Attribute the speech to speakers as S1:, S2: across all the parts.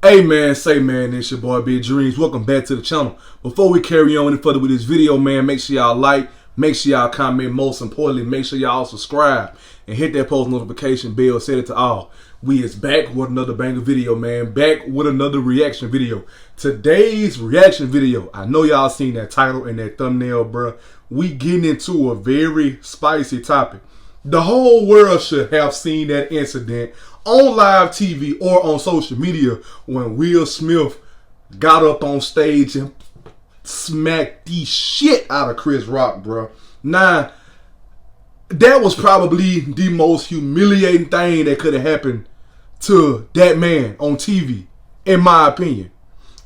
S1: Hey man, say man, it's your boy Big Dreams. Welcome back to the channel. Before we carry on any further with this video, man, make sure y'all like, make sure y'all comment, most importantly, make sure y'all subscribe and hit that post notification bell, set it to all. We is back with another banger video, man. Back with another reaction video. Today's reaction video, I know y'all seen that title and that thumbnail, bruh. We getting into a very spicy topic. The whole world should have seen that incident on live TV or on social media when Will Smith got up on stage and smacked the shit out of Chris Rock, bro. Now, that was probably the most humiliating thing that could have happened to that man on TV, in my opinion.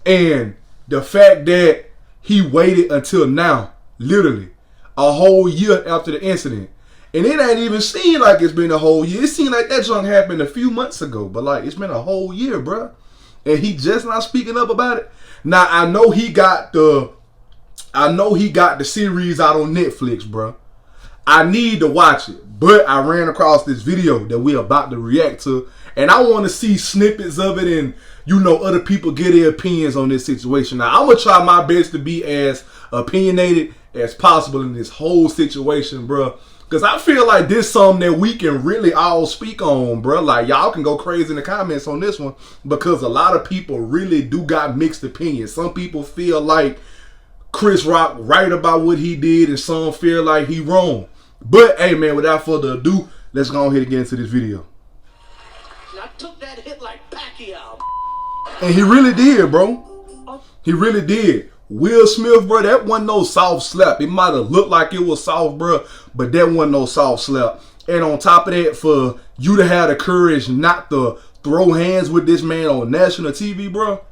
S1: And the fact that he waited until now, literally, a whole year after the incident. And it ain't even seemed like it's been a whole year. It seemed like that junk happened a few months ago. But like, it's been a whole year, bro. And he just not speaking up about it. Now, I know he got the series out on Netflix, bro. I need to watch it. But I ran across this video that we're about to react to. And I want to see snippets of it and, you know, other people get their opinions on this situation. Now, I'm going to try my best to be as opinionated as possible in this whole situation, bro. Because I feel like this is something that we can really all speak on, bro. Like, y'all can go crazy in the comments on this one because a lot of people really do got mixed opinions. Some people feel like Chris Rock right about what he did and some feel like he wrong. But, hey, man, without further ado, let's go ahead and get into this video.
S2: I took that hit like Pacquiao.
S1: And he really did, bro. He really did. Will Smith, bro, that wasn't no soft slap. It might have looked like it was soft, bro, but that wasn't no soft slap. And on top of that, for you to have the courage not to throw hands with this man on national TV, bro,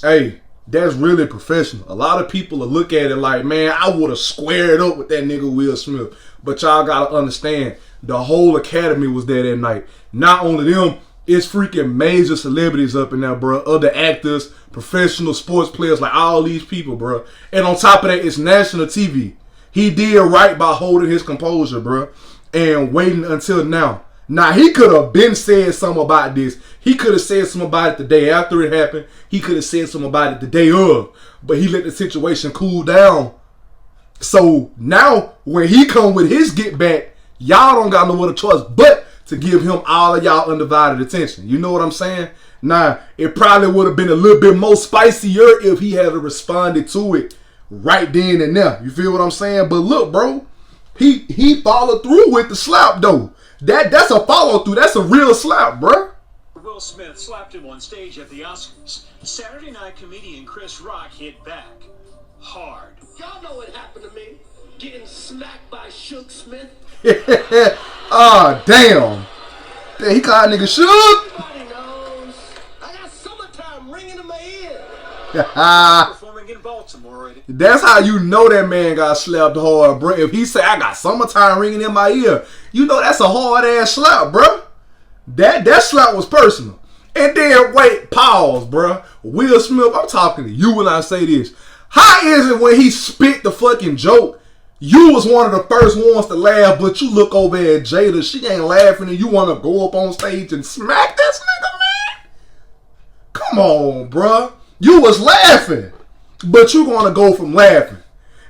S1: hey, that's really professional. A lot of people will look at it like, man, I would have squared up with that nigga Will Smith. But y'all got to understand, the whole academy was there that night. Not only them, it's freaking major celebrities up in there, bro. Other actors, professional sports players, like all these people, bro. And on top of that, it's national TV. He did right by holding his composure, bro, and waiting until now. Now, he could have been said something about this. He could have said something about it the day after it happened. He could have said something about it the day of. But he let the situation cool down. So now, when he come with his get back, y'all don't got no other choice but to give him all of y'all undivided attention. You know what I'm saying? Now, it probably would have been a little bit more spicier if he had responded to it right then and there. You feel what I'm saying? But look, bro, he followed through with the slap, though. That's a follow-through. That's a real slap, bro.
S3: Will Smith slapped him on stage at the Oscars. Saturday night comedian Chris Rock hit back hard.
S2: Y'all know what happened to me. Getting smacked by Shook Smith.
S1: Oh, damn. He called nigga Shook.
S2: Everybody knows. I got summertime ringing in my ear.
S3: Performing in Baltimore already.
S1: That's how you know that man got slapped hard, bro. If he say, I got summertime ringing in my ear, you know that's a hard-ass slap, bro. That slap was personal. And then, wait, pause, bro. Will Smith, I'm talking to you when I say this. How is it when he spit the fucking joke, you was one of the first ones to laugh, but you look over at Jada, she ain't laughing, and you want to go up on stage and smack this nigga, man? Come on, bruh. You was laughing, but you going to go from laughing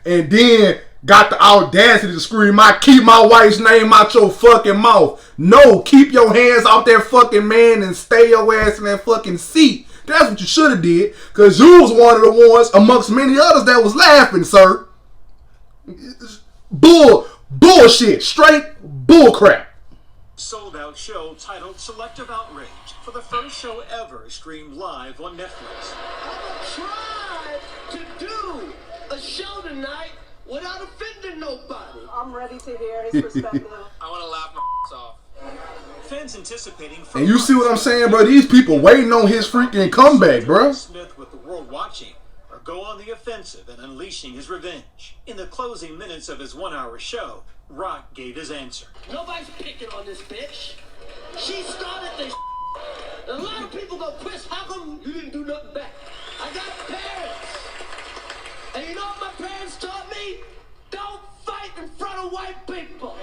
S1: and then got the audacity to scream, I keep my wife's name out your fucking mouth. No, keep your hands off that fucking man and stay your ass in that fucking seat. That's what you should have did, because you was one of the ones amongst many others that was laughing, sir. Bullshit. Straight bullcrap.
S3: Sold out show titled Selective Outrage for the first show ever streamed live on Netflix.
S2: I'm gonna try to do a show tonight without offending nobody.
S4: I'm ready to hear his perspective.
S5: I want to laugh my off.
S3: Fans anticipating.
S1: And you see what I'm saying, bro? These people waiting on his freaking comeback, bro.
S3: Smith with the world watching, or go on the offensive and unleashing his revenge. In the closing minutes of his 1-hour show, Rock gave his answer.
S2: Nobody's picking on this bitch. She started this. And a lot of people go, Chris, how come you didn't do nothing back? I got parents. And you know what my parents taught me? Don't fight in front of white people.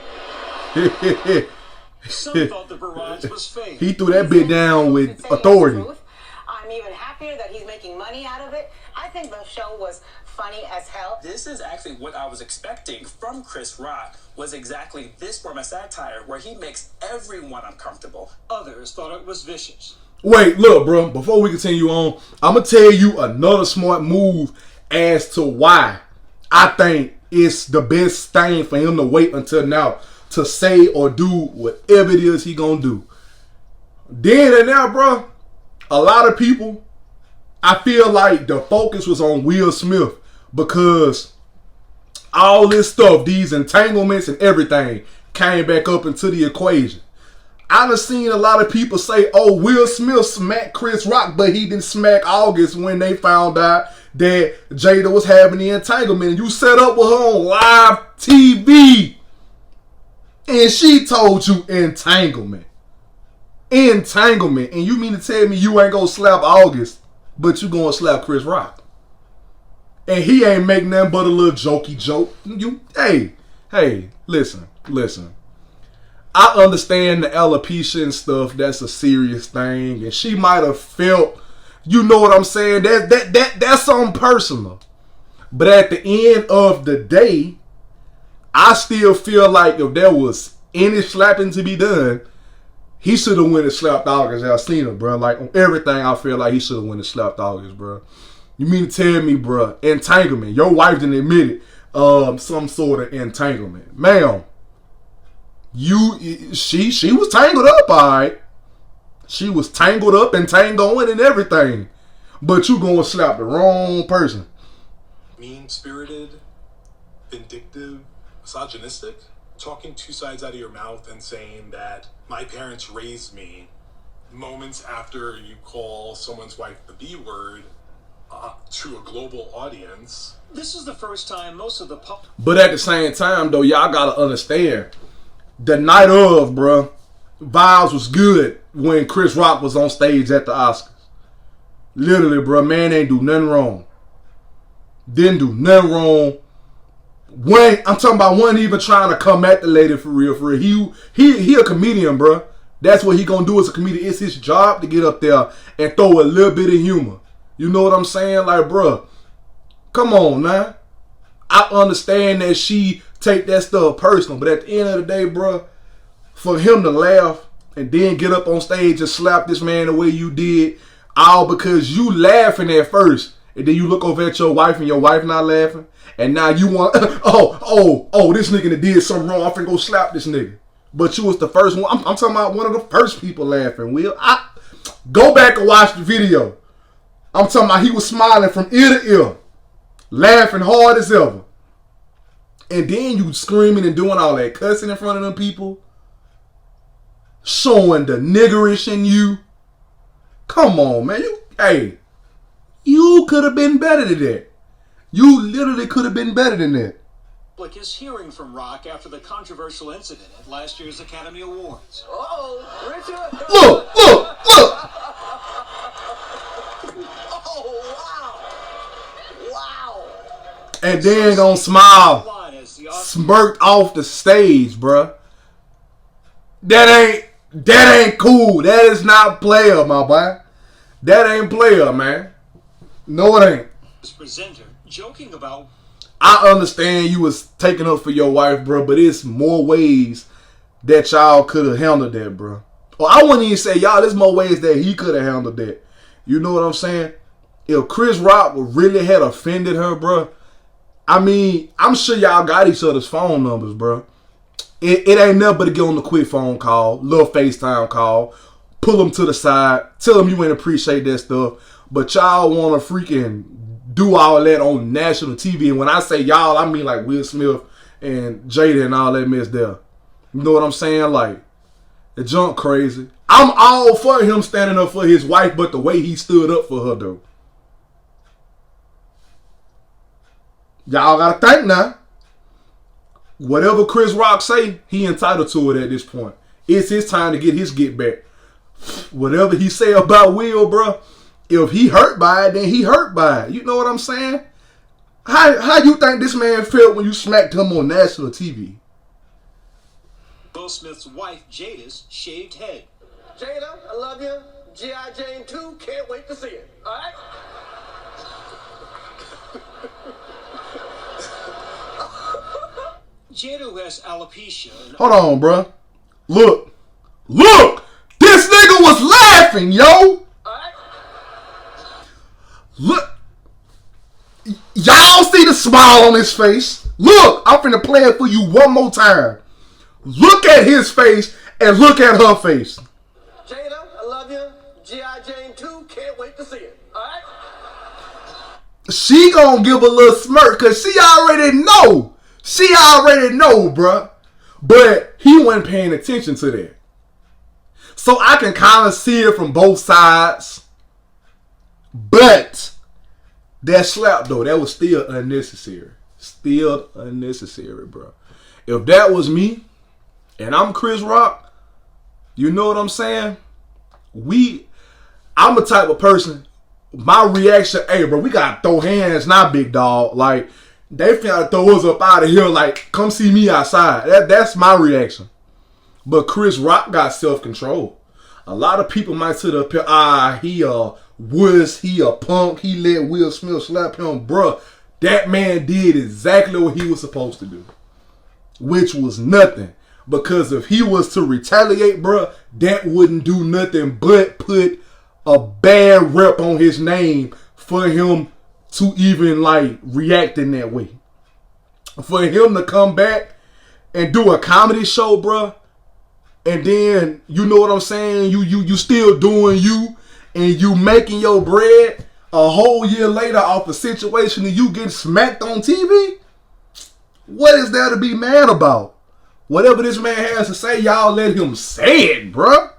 S3: Some thought the barrage was fake.
S1: He threw that bit down with authority.
S6: even happier that he's making money out of it. I think the show was funny as hell.
S7: This is actually what I was expecting from Chris Rock, was exactly this form of satire where he makes everyone uncomfortable.
S3: Others thought it was vicious.
S1: Wait, look, bro. Before we continue on, I'm going to tell you another smart move as to why I think it's the best thing for him to wait until now to say or do whatever it is he going to do. Then and now, bro, a lot of people, I feel like the focus was on Will Smith because all this stuff, these entanglements and everything, came back up into the equation. I done seen a lot of people say, oh, Will Smith smacked Chris Rock, but he didn't smack August when they found out that Jada was having the entanglement. And you set up with her on live TV. And she told you entanglement. Entanglement. And you mean to tell me you ain't gonna slap August, but you gonna slap Chris Rock? And he ain't make nothing but a little jokey joke. Hey, listen. I understand the alopecia and stuff. That's a serious thing. And she might have felt, you know what I'm saying? That's something personal. But at the end of the day, I still feel like if there was any slapping to be done, he should have went and slapped August. I've seen him, bro. Like on everything, I feel like he should have went and slapped August, bro. You mean to tell me, bro, entanglement? Your wife didn't admit it. Some sort of entanglement, ma'am. She was tangled up, alright. She was tangled up and tangled and everything. But you gonna slap the wrong person.
S8: Mean-spirited, vindictive, misogynistic, talking two sides out of your mouth and saying that my parents raised me moments after you call someone's wife the B word to a global audience.
S3: This is the first time most of the
S1: But at the same time, though, y'all gotta understand, the night of, bruh, vibes was good when Chris Rock was on stage at the Oscars. Literally, bruh, man ain't do nothing wrong. Didn't do nothing wrong. I'm talking about one even trying to come at the lady for real, for real. He a comedian, bruh. That's what he gonna do as a comedian. It's his job to get up there and throw a little bit of humor. You know what I'm saying? Like, bruh, come on, man. I understand that she take that stuff personal, but at the end of the day, bruh, for him to laugh and then get up on stage and slap this man the way you did, all because you laughing at first, and then you look over at your wife and your wife not laughing, and now you want, this nigga that did something wrong, I'm finna go slap this nigga. But you was the first one. I'm talking about one of the first people laughing, Will. Go back and watch the video. I'm talking about he was smiling from ear to ear, laughing hard as ever. And then you screaming and doing all that cussing in front of them people, showing the niggerish in you. Come on, man. You could have been better than that. You literally could have been better than that.
S3: public is hearing from Rock after the controversial incident at last year's Academy Awards.
S2: Uh-oh, Richard.
S1: Look.
S2: Oh, wow.
S1: And then gonna smile, smirked off the stage, bruh. That ain't cool. That is not player, my boy. That ain't player, man. No, it ain't.
S3: This presenter joking about.
S1: I understand you was taking up for your wife, bro, but it's more ways that y'all could have handled that, bro. Or I wouldn't even say y'all. There's more ways that he could have handled that. You know what I'm saying? If Chris Rock really had offended her, bro, I mean, I'm sure y'all got each other's phone numbers, bro. It ain't nothing but to get on the quick phone call, little FaceTime call, pull them to the side, tell them you ain't appreciate that stuff, but y'all want to freaking do all that on national TV. And when I say y'all, I mean like Will Smith and Jada and all that mess there. You know what I'm saying? Like, the junk crazy. I'm all for him standing up for his wife, but the way he stood up for her, though. Y'all got to think now. Whatever Chris Rock say, he entitled to it at this point. It's his time to get his get back. Whatever he say about Will, bro, if he hurt by it, then he hurt by it. You know what I'm saying? How you think this man felt when you smacked him on national TV?
S3: Will Smith's wife, Jada's shaved head.
S2: Jada, I love you. G.I. Jane 2, can't wait to see it. All right?
S3: Jada has alopecia.
S1: Hold on, bruh. Look. This nigga was laughing, yo.
S2: All right?
S1: Look. Y'all see the smile on his face? Look, I'm finna play it for you one more time. Look at his face and look at her face.
S2: Jada, I love you. G.I. Jane 2, can't wait to see it. All right?
S1: She gonna give a little smirk because she already know. She already know, bruh. But he wasn't paying attention to that. So I can kind of see it from both sides. But that slap, though, that was still unnecessary. Still unnecessary, bro. If that was me, and I'm Chris Rock, you know what I'm saying? I'm the type of person, my reaction, hey, bro, we gotta throw hands now, big dog. Like, they finna throw us up out of here, like, come see me outside. That's my reaction. But Chris Rock got self-control. A lot of people might sit up here, he a punk, he let Will Smith slap him. Bruh, that man did exactly what he was supposed to do. Which was nothing. Because if he was to retaliate, bruh, that wouldn't do nothing but put a bad rep on his name for him to even, like, react in that way. For him to come back and do a comedy show, bruh, and then, you know what I'm saying, you still doing you, and you making your bread a whole year later off a situation and you getting smacked on TV? What is there to be mad about? Whatever this man has to say, y'all let him say it, bruh.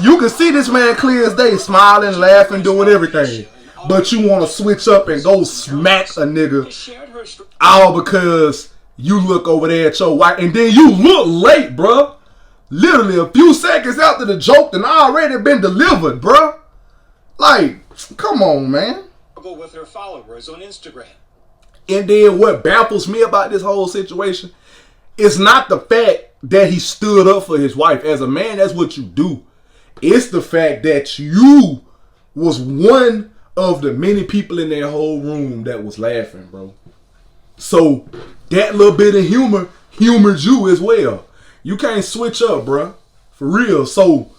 S1: You can see this man clear as day, smiling, laughing, doing everything. But you want to switch up and go smack a nigga all because you look over there at your wife. And then you look late, bruh. Literally a few seconds after the joke and already been delivered, bruh. Like, come on, man.
S3: With her followers on Instagram.
S1: And then what baffles me about this whole situation is not the fact that he stood up for his wife. As a man, that's what you do. It's the fact that you was one of the many people in that whole room that was laughing, bro. So that little bit of humor humored you as well. You can't switch up, bro. For real. So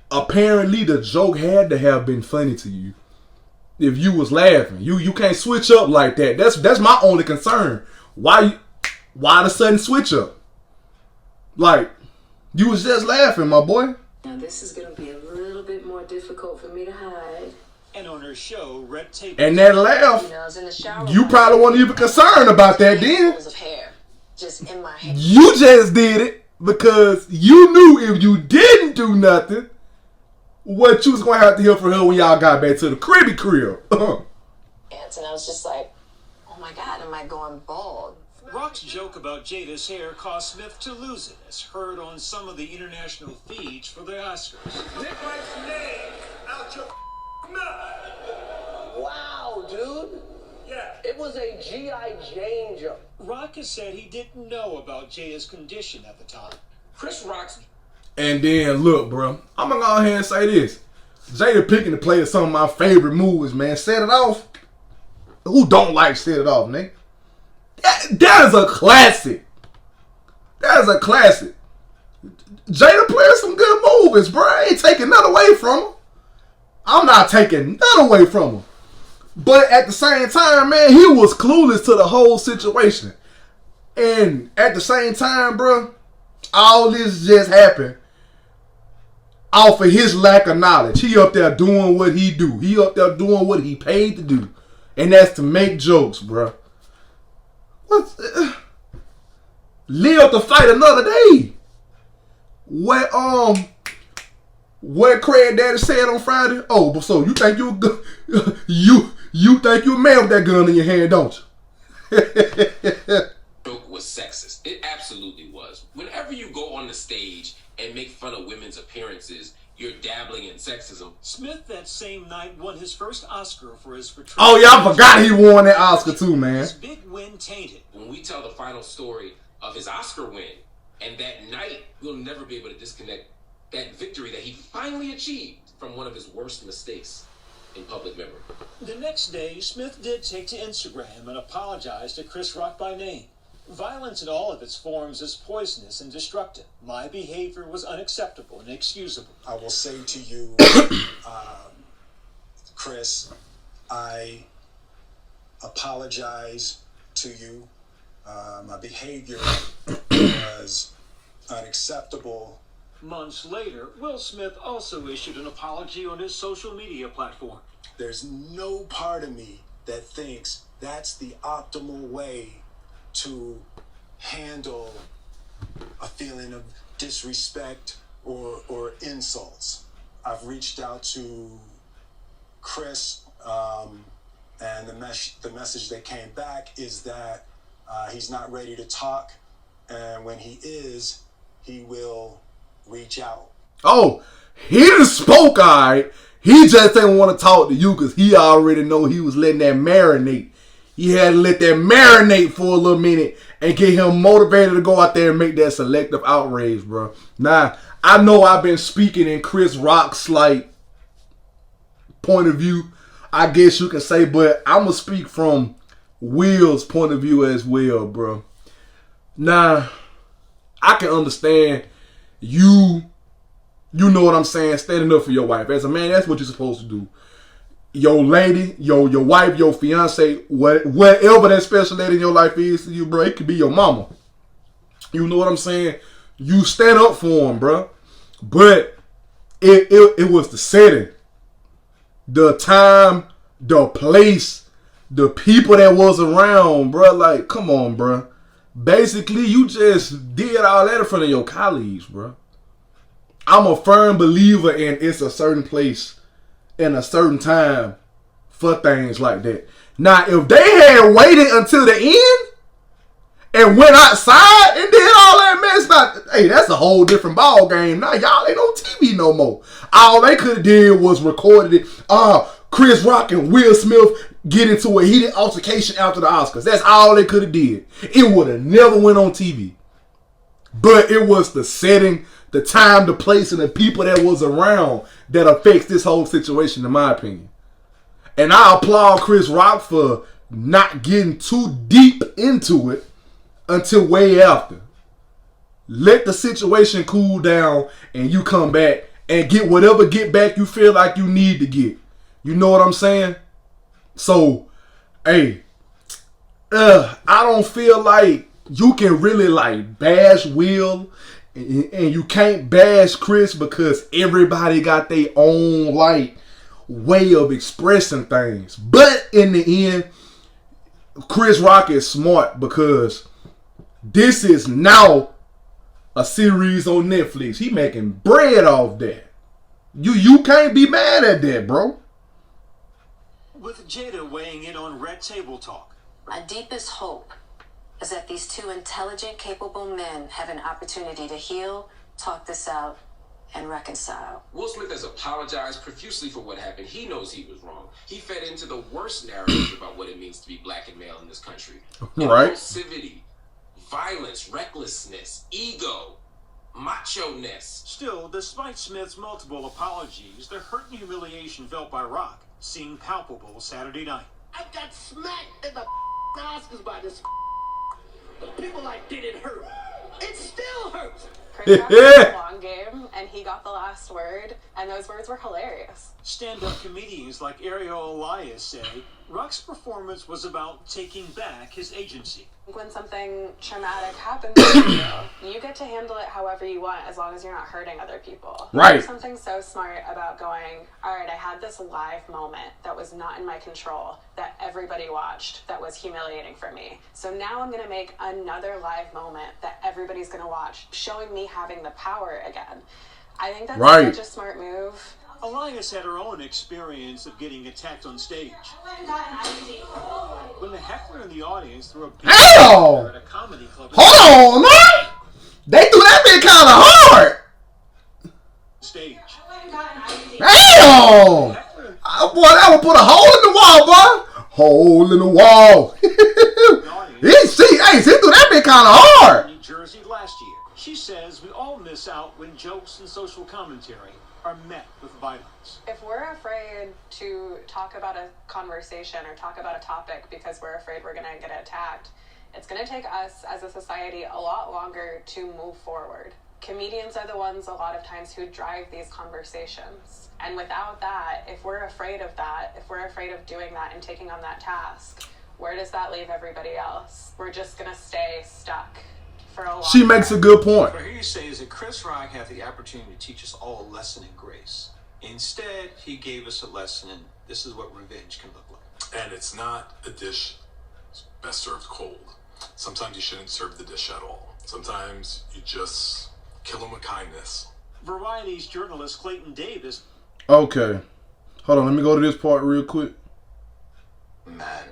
S1: apparently the joke had to have been funny to you. If you was laughing, you can't switch up like that. That's my only concern. Why the sudden switch up? Like, you was just laughing, my boy.
S9: Now this is gonna be a little bit more difficult for me to hide.
S3: And on her show, Red Tape.
S1: And that laugh,
S9: I was in the shower.
S1: you probably weren't even concerned about that then.
S9: Of hair just in my head.
S1: You just did it because you knew if you didn't do nothing, what you was gonna have to hear from her when y'all got back to the crib.
S9: And I was just like, oh my God, am I going bald?
S3: Rock's joke about Jada's hair caused Smith to lose it, as heard on some of the international feeds for the Oscars.
S2: Nick Wright's name out your mouth. Wow, dude. Yeah. It was a G.I. Jane joke.
S3: Rock has said he didn't know about Jada's condition at the time.
S7: Chris Rock's.
S1: And then look, bro, I'm gonna go ahead and say this: Jada picking to play some of my favorite movies, man. Set It Off. Who don't like Set It Off, nigga? That is a classic. That is a classic. Jada playing some good movies, bro. I ain't taking none away from him. I'm not taking none away from him. But at the same time, man, he was clueless to the whole situation. And at the same time, bro, all this just happened off of his lack of knowledge. He up there doing what he do. He up there doing what he paid to do. And that's to make jokes, bro. Live to fight another day. What Craig Daddy said on Friday? Oh, but so you think you think you're a man with that gun in your hand, don't you?
S10: Joke was sexist. It absolutely was. Whenever you go on the stage and make fun of women's appearances, you're dabbling in sexism.
S3: Smith that same night won his first Oscar for his portrayal.
S1: Oh yeah, I forgot he won that Oscar too, man.
S3: His big win tainted.
S10: When we tell the final story of his Oscar win, And that night, we'll never be able to disconnect that victory that he finally achieved from one of his worst mistakes in public memory.
S3: The next day, Smith did take to Instagram and apologize to Chris Rock by name. Violence in all of its forms is poisonous and destructive. My behavior was unacceptable and inexcusable.
S11: I will say to you, Chris, I apologize to you. My behavior was unacceptable.
S3: Months later, Will Smith also issued an apology on his social media platform.
S11: There's no part of me that thinks that's the optimal way to handle a feeling of disrespect or insults. I've reached out to Chris, and the message that came back is that he's not ready to talk, and when he is, he will reach out.
S1: Oh, he done spoke, alright. He just didn't want to talk to you because he already know he was letting that marinate. He had to let that marinate for a little minute and get him motivated to go out there and make that selective outrage, bro. Now, I know I've been speaking in Chris Rock's, like, point of view, I guess you can say, but I'm going to speak from Will's point of view as well, bro. Now, I can understand you know what I'm saying, standing up for your wife. As a man, that's what you're supposed to do. Your lady, your wife, your fiance, whatever that special lady in your life is to you, bro, it could be your mama. You know what I'm saying? You stand up for him, bro. But it was the setting, the time, the place, the people that was around, bro. Like, come on, bro. Basically, you just did all that in front of your colleagues, bro. I'm a firm believer in it's a certain place and a certain time for things like that. Now, if they had waited until the end and went outside and did all that mess, hey, that's a whole different ball game. Now, y'all ain't on TV no more. All they could have did was recorded it. Chris Rock and Will Smith get into a heated altercation after the Oscars. That's all they could have did. It would have never went on TV. But it was the setting, the time, the place, and the people that was around that affects this whole situation, in my opinion. And I applaud Chris Rock for not getting too deep into it until way after. Let the situation cool down and you come back and get whatever get back you feel like you need to get. You know what I'm saying? So, hey, I don't feel like you can really like bash Will and you can't bash Chris because everybody got their own like way of expressing things. But in the end, Chris Rock is smart because this is now a series on Netflix. He making bread off that. You can't be mad at that, bro.
S3: With Jada weighing in on Red Table Talk.
S9: My deepest hope is that these two intelligent, capable men have an opportunity to heal, talk this out, and reconcile.
S10: Will Smith has apologized profusely for what happened. He knows he was wrong. He fed into the worst narratives about what it means to be black and male in this country.
S1: Right.
S10: Impulsivity, violence, recklessness, ego, macho-ness.
S3: Still, despite Smith's multiple apologies, the hurt and humiliation felt by Rock seemed palpable Saturday night.
S2: I got smacked in the Oscars by this. But people like, did it hurt? It still hurts.
S4: Chris Rock played a long game, and he got the last word, and those words were hilarious.
S3: Stand-up comedians like Ariel Elias say Rock's performance was about taking back his agency.
S4: When something traumatic happens to you get to handle it however you want as long as you're not hurting other people.
S1: Right.
S4: There's something so smart about going, all right, I had this live moment that was not in my control, that everybody watched, that was humiliating for me. So now I'm going to make another live moment that everybody's going to watch, showing me having the power again. I think that's
S1: right.
S4: such a smart move.
S3: Elias had her own experience of getting attacked on stage. When the heckler in the audience threw a beat at a comedy club.
S1: Hold on, man! They do that bit kind of hard.
S3: Stage.
S1: Damn! Boy, that would put a hole in the wall, boy. Hole in the wall. He threw that bit kind of hard.
S3: New Jersey last year. She says we all miss out when jokes and social commentary are met with violence.
S4: If we're afraid to talk about a conversation or talk about a topic because we're afraid we're going to get attacked, it's going to take us as a society a lot longer to move forward. Comedians are the ones a lot of times who drive these conversations. And without that, if we're afraid of that, if we're afraid of doing that and taking on that task, where does that leave everybody else? We're just going to stay stuck for a long
S1: She makes a good point.
S12: What I hear you say is that Chris Rock had the opportunity to teach us all a lesson in grace. Instead, he gave us a lesson in this is what revenge can look like.
S8: And it's not a dish best served cold. Sometimes you shouldn't serve the dish at all. Sometimes you just kill them with kindness.
S3: Variety's journalist Clayton Davis.
S1: Okay. Hold on, let me go to this part real quick.
S12: Man.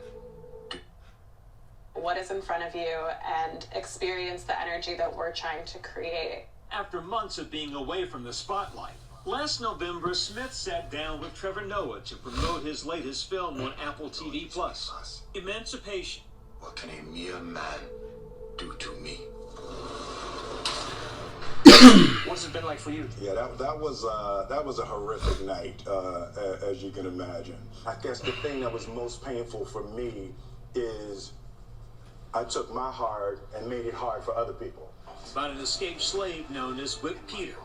S4: What is in front of you and experience the energy that we're trying to create.
S3: After months of being away from the spotlight, last November, Smith sat down with Trevor Noah to promote his latest film on Apple TV+, Emancipation.
S11: What can a mere man do to me?
S12: What's it been like for you?
S13: Yeah, that was a horrific night, as you can imagine. I guess the thing that was most painful for me is I took my heart and made it hard for other people.
S3: About an escaped slave known as Whip Peter.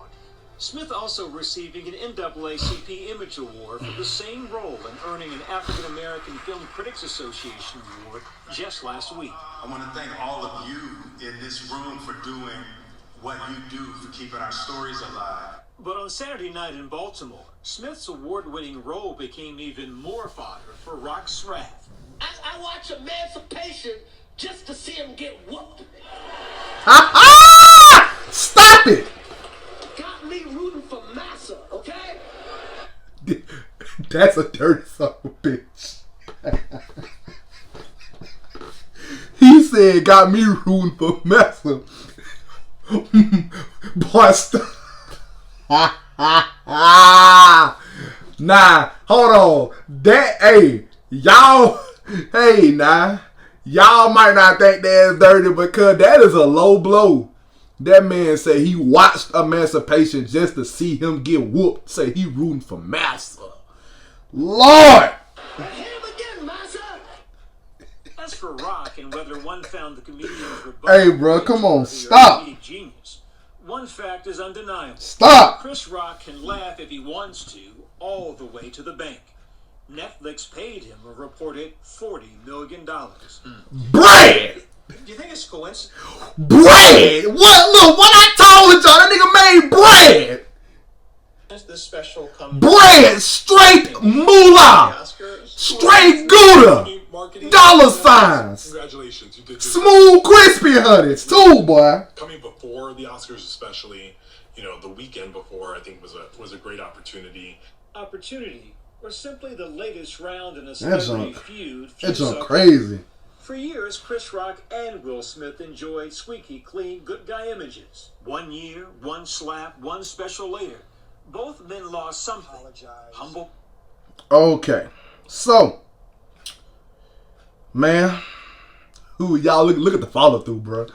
S3: Smith also receiving an NAACP Image Award for the same role and earning an African American Film Critics Association award just last week.
S14: I want to thank all of you in this room for doing what you do for keeping our stories alive.
S3: But on Saturday night in Baltimore, Smith's award-winning role became even more fodder for Rock's wrath.
S2: I watch Emancipation just to see him get whooped.
S1: Stop it!
S2: Got me rooting for Massa, okay?
S1: That's a dirty son of a bitch. He said, got me rooting for Massa. Boy, stop. Nah, hold on. That, hey, y'all, hey, nah. Y'all might not think that's dirty because that is a low blow. That man said he watched Emancipation just to see him get whooped. Say he rooting for Massa. Lord!
S3: As for Rock and whether one found the comedian's rebuttal,
S1: Hey, bro, come on, stop.
S3: Genius. One fact is undeniable.
S1: Stop.
S3: Chris Rock can laugh if he wants to, all the way to the bank. Netflix paid him a reported $40 million.
S1: Bread!
S12: Do you think it's coincidence?
S1: Bread! What? Look, what I told y'all, that nigga made bread!
S12: This special comes
S1: bread! Straight moolah! Straight Gouda! Dollar signs!
S8: Congratulations, you did
S1: Smooth, crispy honeys, too, boy.
S8: Coming before the Oscars, especially, the weekend before, I think was a great opportunity.
S3: Opportunity, or simply the latest round in a celebrity feud.
S1: It's crazy.
S3: For years, Chris Rock and Will Smith enjoyed squeaky clean good guy images. 1 year, one slap, one special later. Both men lost something. Humble.
S1: Okay, so, man, y'all look at the follow through, bro.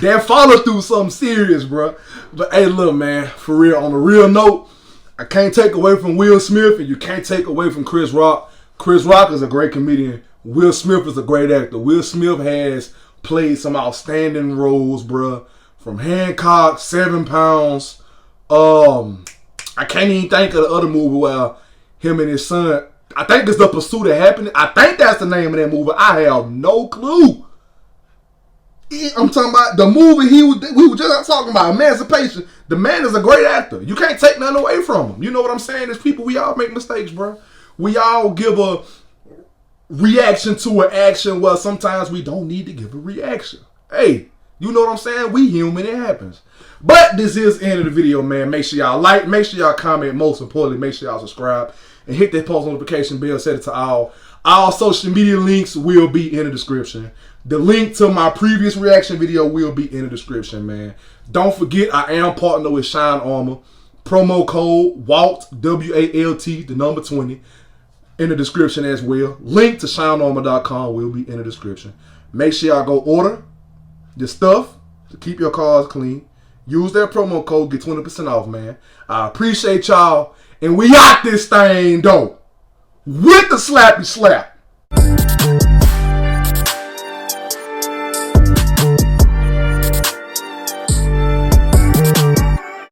S1: That follow through something serious, bro. But hey, look, man, for real, on a real note, I can't take away from Will Smith, and you can't take away from Chris Rock. Chris Rock is a great comedian. Will Smith is a great actor. Will Smith has played some outstanding roles, bro. From Hancock, 7 Pounds. I can't even think of the other movie where him and his son, I think it's The Pursuit of Happiness. I think that's the name of that movie. I have no clue. I'm talking about the movie we were just talking about, Emancipation. The man is a great actor. You can't take nothing away from him. You know what I'm saying? As people, we all make mistakes, bro. We all give a reaction to an action where sometimes we don't need to give a reaction. Hey, you know what I'm saying? We human, it happens. But this is the end of the video, man. Make sure y'all like, make sure y'all comment, most importantly, make sure y'all subscribe and hit that post notification bell, set it to all. All social media links will be in the description. The link to my previous reaction video will be in the description, man. Don't forget, I am partnered with Shine Armor. Promo code WALT, WALT, the number 20. in the description as well. Link to shinearmor.com will be in the description. Make sure y'all go order your stuff to keep your cars clean. Use that promo code, get 20% off, man. I appreciate y'all. And we out this thing, though. With the slappy slap.